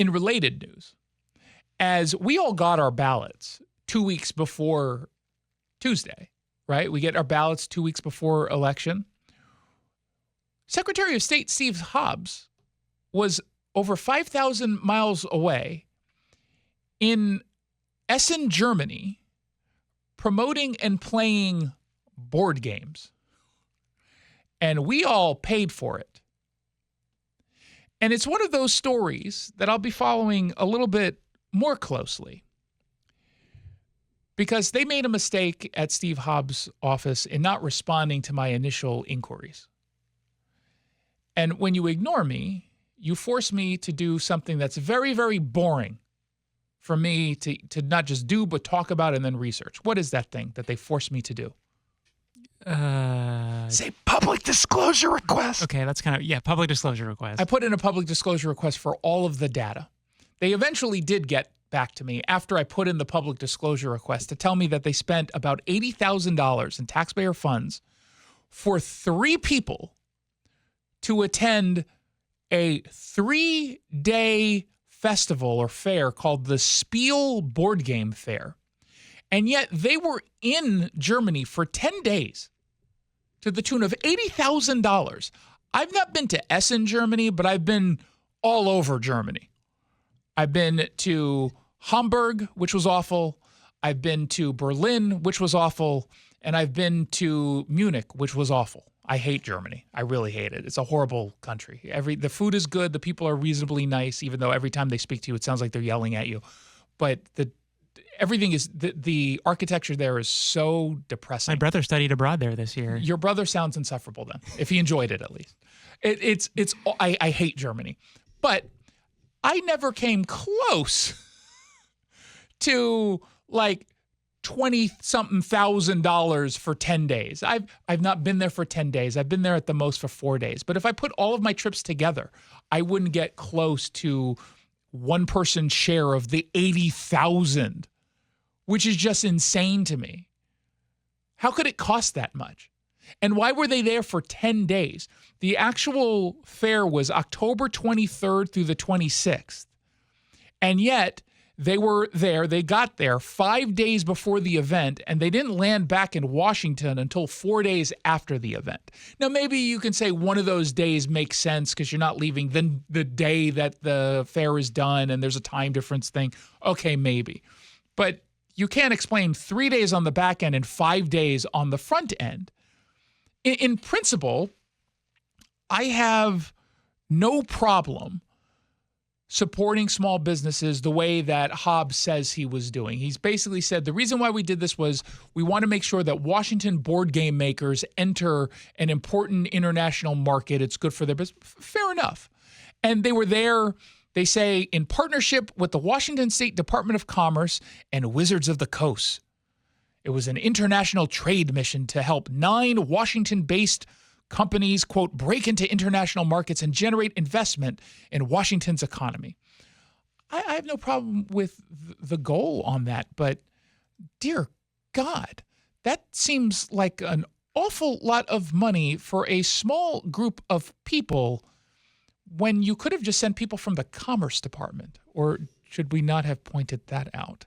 In related news, as we all got our ballots 2 weeks before Tuesday, right? We get our ballots 2 weeks before election. Secretary of State Steve Hobbs was over 5,000 miles away in Essen, Germany, promoting and playing board games. And we all paid for it. And it's one of those stories that I'll be following a little bit more closely because they made a mistake at Steve Hobbs' office in not responding to my initial inquiries. And when you ignore me, you force me to do something that's very, very boring for me to not just do, but talk about and then research. What is that thing that they force me to do? Say public disclosure request. Okay, that's public disclosure request. I put in a public disclosure request for all of the data. They eventually did get back to me after I put in the public disclosure request to tell me that they spent about $80,000 in taxpayer funds for 3 people to attend a 3-day festival or fair called the Spiel Board Game Fair. And yet they were in Germany for 10 days to the tune of $80,000. I've not been to Essen, Germany, but I've been all over Germany. I've been to Hamburg, which was awful. I've been to Berlin, which was awful. And I've been to Munich, which was awful. I hate Germany. I really hate it. It's a horrible country. The food is good. The people are reasonably nice, even though every time they speak to you, it sounds like they're yelling at you. But everything is the architecture there is so depressing. My brother studied abroad there this year. Your brother sounds insufferable then, if he enjoyed it at least. I hate Germany, but I never came close to like $20-something thousand for 10 days. I've not been there for 10 days. I've been there at the most for 4 days. But if I put all of my trips together, I wouldn't get close to one person's share of the 80,000, which is just insane to me. How could it cost that much? And why were they there for 10 days? The actual fair was October 23rd through the 26th. And yet they were there, they got there 5 days before the event, and they didn't land back in Washington until 4 days after the event. Now, maybe you can say one of those days makes sense because you're not leaving the day that the fair is done and there's a time difference thing. Okay, maybe. But you can't explain 3 days on the back end and 5 days on the front end. In principle, I have no problem supporting small businesses the way that Hobbs says he was doing. He's basically said the reason why we did this was we want to make sure that Washington board game makers enter an important international market. It's good for their business. Fair enough. And they were there, they say, in partnership with the Washington State Department of Commerce and Wizards of the Coast. It was an international trade mission to help 9 Washington-based companies, quote, break into international markets and generate investment in Washington's economy. I have no problem with the goal on that, but dear God, that seems like an awful lot of money for a small group of people when you could have just sent people from the Commerce Department. Or should we not have pointed that out?